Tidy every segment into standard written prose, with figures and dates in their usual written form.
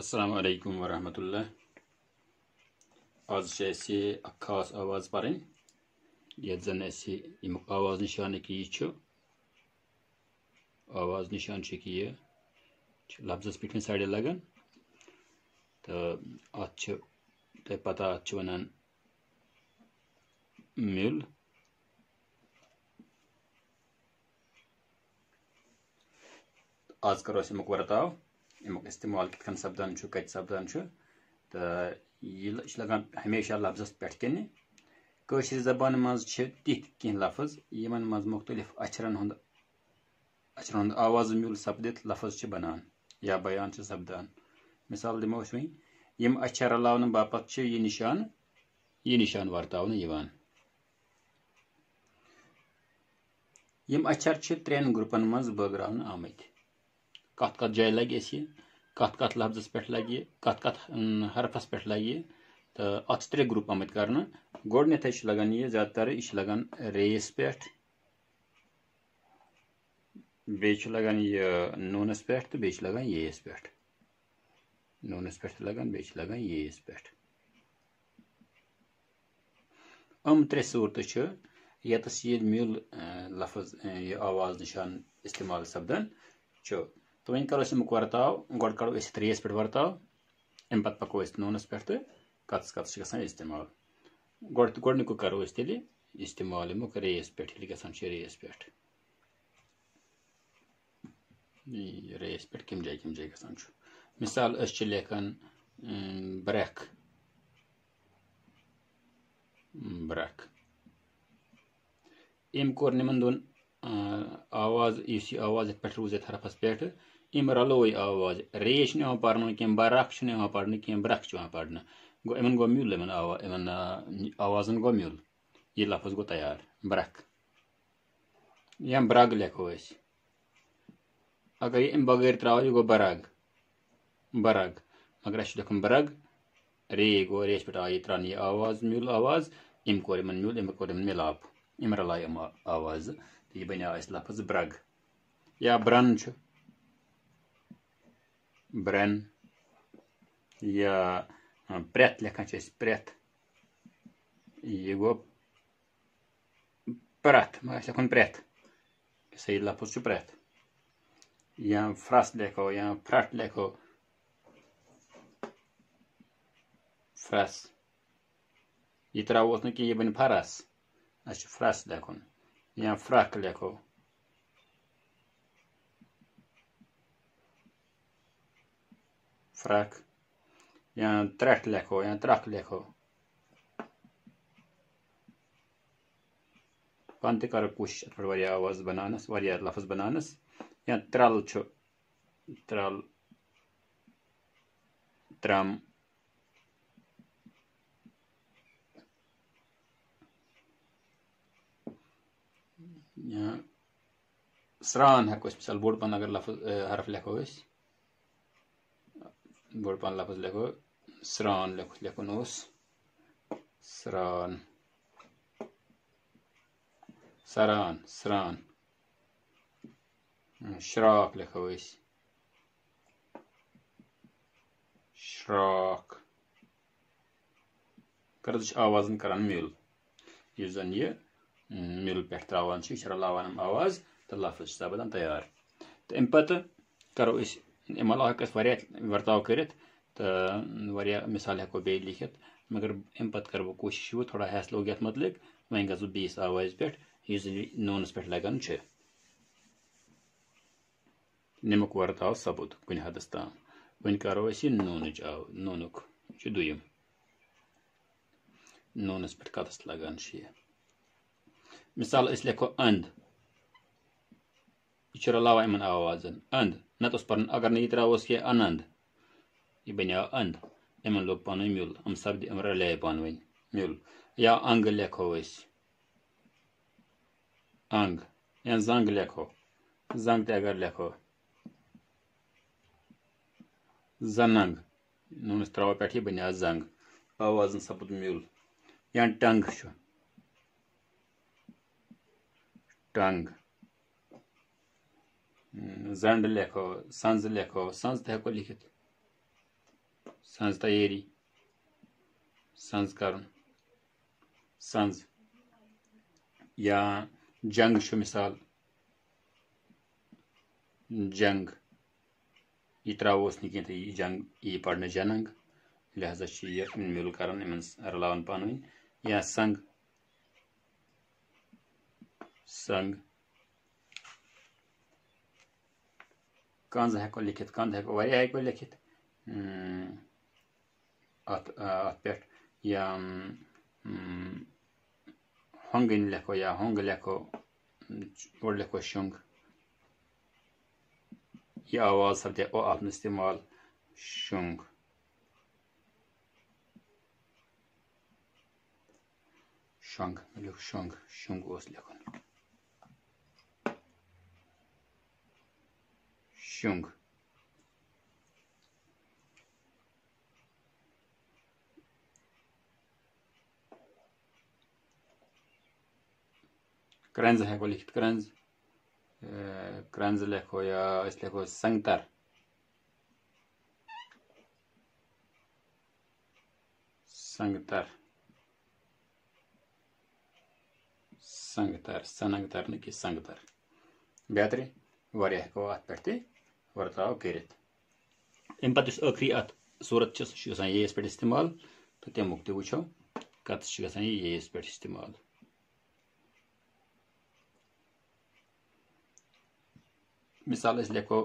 अस्सलाम वालेकुम वरहमतुल्लाह। आज से खास आवाज पढ़ें ये जन आवाज निशान की आवाज निशान ये लफ्जस पे साइड लगान तो अत पता वनान मिल। आज करो अमुक वर्ताव अमुक इस्तेमाल कितन सपदान कत सपदान तो यह लगान हमेशा लफ्जस पे कन कशर जबान मज तिथ कह लफ्ज यमन मज मुख्तलिफ अक्षरन हुंद आवाज मिल सपदित लफ्ज बनान या बयान सपदान। मिसाल दिमो वही यम अक्षर रलावन बापत यह निशान वर्तावन यवान। यम अक्षर त्रेन ग्रुपन मज बगरावन आमत कत कत जाय लगे कत कत लफ्जस पे लगे कत कत हरफस पे लगे तो अत त्रे ग्रुप आमत कर गोडनथ लगान यह ज्यादातर यह लगान रेस पे बे लगान यह नूनस पे तो बे लगान येस पे नूनस पे लगान बे लगान येस पे त्रे सूरत यतस यह मिल लफ्ज यह आवाज निशान इस्तेमाल सपदान तो वन करो अमुक वर्ताव गोड करो रेस पे वर्ताव अम पे पको नूनस पे तो कत्स कत्स इस्तेमाल गोडनिक करो तेल इस्तेमाल अमुक रेस पे रेस पे रेस पे कम जाय गसान मिसाल लेखन ब्रेक ब्रेक अम कोर निमन दोन आवाज इस आवाज पे रूज हरफस पे अम रलो आवाज रेश ना पढ़न कह बरख ना पढ़न कह ब्रख पढ़न गो इन गो म्यूल इन आवाजन गो म्यूल यह लफ्ज गो तैयार ब्रख या ब्रग लिखो अगर यह बगैर त्राव यह गो बरग बरग मगर लिखन बरग रे गो रेस पे आई त्रान यह आवाज म्यूल आवाज अम कोर म्यूल अम कोर मिलाप अम रलाय आवाज तो यह बना लफ्ज ब्रग या ब्रन ब्रन या प्रेथ लिखान प्रेथ यह गो प्रथ लिखन प्रेथ सही लफ्ज प्रेथ या फ्रस लिखो या फ्रट लिखो फ्रस यह त्रावोस न कि यह बन फरस फ्रस लिखन या फ्रक लिखो फ्रक या त्रट लिखो या त्रक लिखो पान त कर कोशिश आवाज बनानस लफ्ज बनानस या त्रल त्रल त्रम या स्रान हेको मिसाल बोड़ पान अगर लफ्ज हरफ लिखो बोड़ पान लफ्ज लिखो स्रान लिखो स्रान सरान सरान श्राक लिखो श्राक कर आवाजन कर मिल यह जन यह मिल पे त्रावान रलावान आवाज तो लफ्ज सपदान तैयार तो अम पे करो अम अलावा वर्ताव कर तो मिसाल हेको बे लिखित मगर अम पे कर बह कोशिश वो थोड़ा हैस लोग ये मतलब वह गो बीस आवाज पे नूनस पे लगान नमुक वर्ताव सबूत कुन हदस ताम वन करो नूनुक दुयम नूनस पे कतस लगान मिसाल लिखो अंद यह रलावा इन आवाजन अंद नत पर्न अगर न त्रावोस कह अनंद यह बनो अंद इन लोग पान म्यूल अम सपद अम रले पान वन म्यूल या अंग लिखो अंग या जंग लिखो जंग अगर लिखो जनंग नूनस त्राव पे बनो जंग आवाजन सपद म्यूल या टंग टंग जंड लिखो संज हेको लिखित संज तैयारी संज करन संज या जंग छु मिसाल जंग यह त्रोस नी कह यह जंग यह पढ़ने जनंग लिहाजा यह मिल कर रलावन पान या संग संग कंज हेको लिखित कंज हेको वारिया हेको लिखित अत पे या होंगिन लेखो या होंग लेखो और लेखो शुंग यह आवाज सब ओ आपने इस्तेमाल शुंग शुंग लिख शुंग शुंग ओस लिखन शुंग क्रंज हेको लिखित क्रंज क्रंज लेखो या इस लेखो संगतर संगतर संगतर सनंगतर न कि संगतर बेहतरी वारिया हेको अत पे वर्ताव करित अम पे आखिरी अत सूरत ये पे इस्तेमाल तो तमुक तो वो कत ये पे इस्तेमाल मिसाल लिखो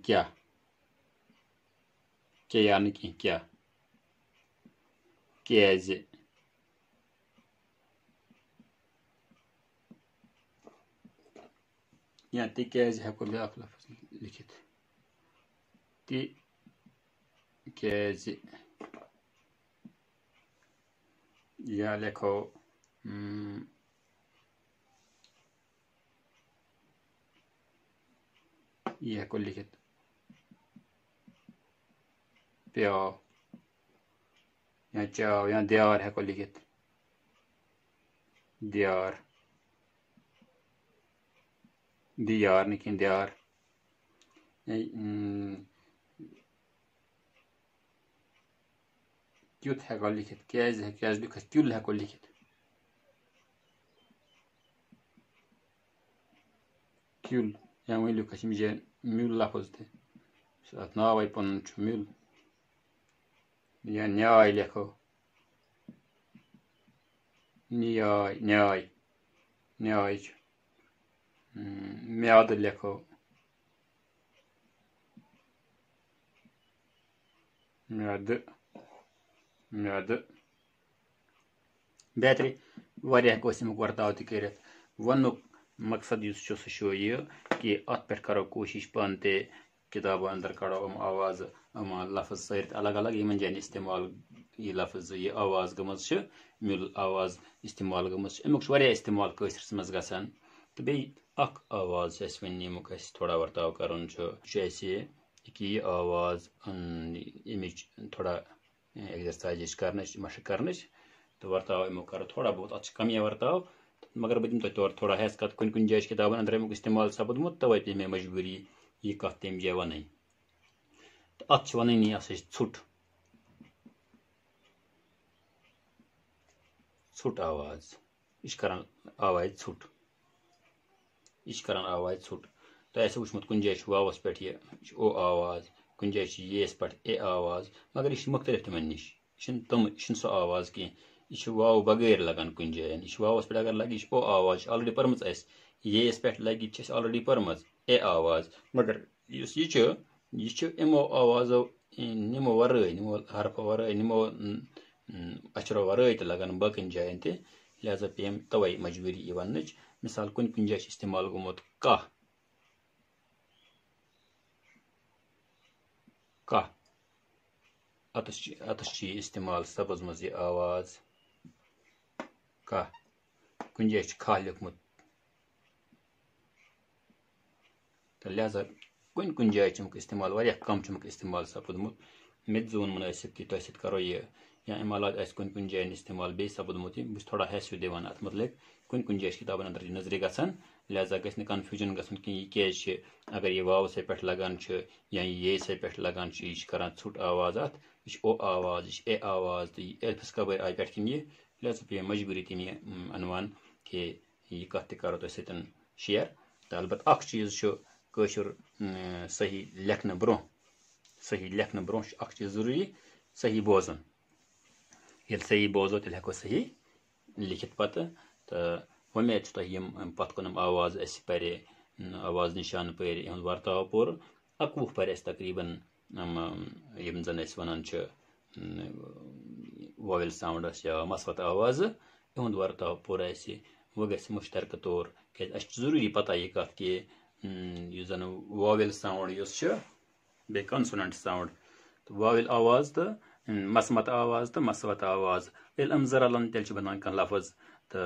क्या यानी कि क्या कैज़े या तिक्याज हेको ब्याक लफ्ज लिखित तिक्याज या लिखो यह हेको लिखित प्याव या चाव या दियार हेको लिखित दियार दियार नहीं कि दियार क्यूत हेको लिखित कैज लिख क्यूल हेको लिखित क्यूल या वही लिख मुझे म्यूल लफज थे नाव पन म्यूल या न्याय लिखो न्याय न्याय न्याय म्याद लिखो म्याद म्याद बेहतरी वारिया कोशिश वर्ताव कर वनुक मकसद यह कि अत पे करो कोशिश पान ते किताबों अंदर कड़ो आवाज लफ्ज सारे अलग अलग इन जान इस्तेमाल यह लफ्ज यह आवाज गम मिल आवाज इस्तेमाल गम अमुक इस्तेमाल कशरस मज गसान तो बे आवाज वन यमुक थोड़ा वर्ताव कर कि यह आवाज अमिच थोड़ा एक्सरसाइज कर मशक कर तो वर्ताव अमुक करो थोड़ा बहुत अत कम वर्ताव मगर बह दिम तौर थोड़ा हैस कत कुन जाय किताबन अंदर अमुक इस्तेमाल सपदमुत तवे पे मे मजबूरी यह कत तम जाय वन तो अत वन यह ढुट ढुट आवाज यह कर आवाज ढुट यह कर आवाज ढुट तो वुचमुत कुन जाय वावस पे यह ओ आवाज कुन जाय येस पे ए आवाज मगर यह मुख्तलिफ तिमन निश यह सो आवाज कह यह वाव बगैर लगान कुन जायन यह वावस पे अगर लगे ओ आवाज ऑलरेडी पर्म येस पे लगे ऑलरेडी पर्म ए आवाज मगर यह इमो आवाजो निमो वर्रे निमो हरफ वर्रे निमो अचरो वर्रे तो लगान बाकन जायन ते लिहाजा पे तवे मजबूरी यह वन मिसाल कुन जाय इस्तेमाल गोमुत कह कह अतस इस्तेमाल सब्ज मज यह आवाज कह कुन जाय खा लिखमुत तो लिहाजा कुन जाय इस्तेमाल वारिया कम इस्तेमाल सपदमुत मे जोन मुनासिब कि तुम सत करो यह या अम अलावा कुन जाय इस्तेमाल बे सपदमुत बस थोड़ा हैसु दिवान अत मतलब कुन जाय किताबन अंदर नजर गसान लिहाजा गि कन्फ्यूजन गन कि यह क्या अगर यह वाव से पे लगान या ये से पे लगान यह करान ছোট आवाज अत यह ओ आवाज यह ए आवाज तो एल्फस कबर आय पे किन यह लिहाजा पे मजबूरी तीन अनवान कि यह कत करो तो सतन शेयर तो अलबत् अख चीज कशुर सही लेखन ब्रो अख चीज जरूरी सही बोजन ये सही बोजो तेल हेको सही लिखित पत तो उम्मीद तुम पत कुनम आवाज पे आवाज निशान पर वर्ताव पोर 11 पर तकरीबन यम जन वन वोवेल साउंडस या मसवत आवाज इहुंद वर्ताव पोर वो ग मुश्तरक तौर क्या जरूरी पता यह कत कि जन वोवेल साउंड बे कॉन्सोनेंट साउंड तो वोवेल आवाज तो मसमत आवाज तो मसवत आवाज यम जरलन तेल बनान कह लफज तो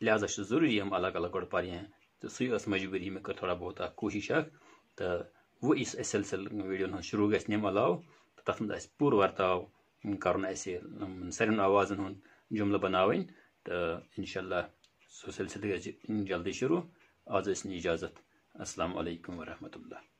लिहाजा जरूरी हम अलग अलग गो पर तो सही मजबूरी में कर थोड़ा बहुत कोशिश तो वो इस सिलसिल वीडियो शुरू गम अलाव तो तथ मज पूर वर्ताव कर सारे आवाजन जुमल बनावन तो इंशाल्लाह सो सिलसिल जल्दी शुरू आज इजाजत अस्सलाम वालेकुम वरहमतुल्लाह।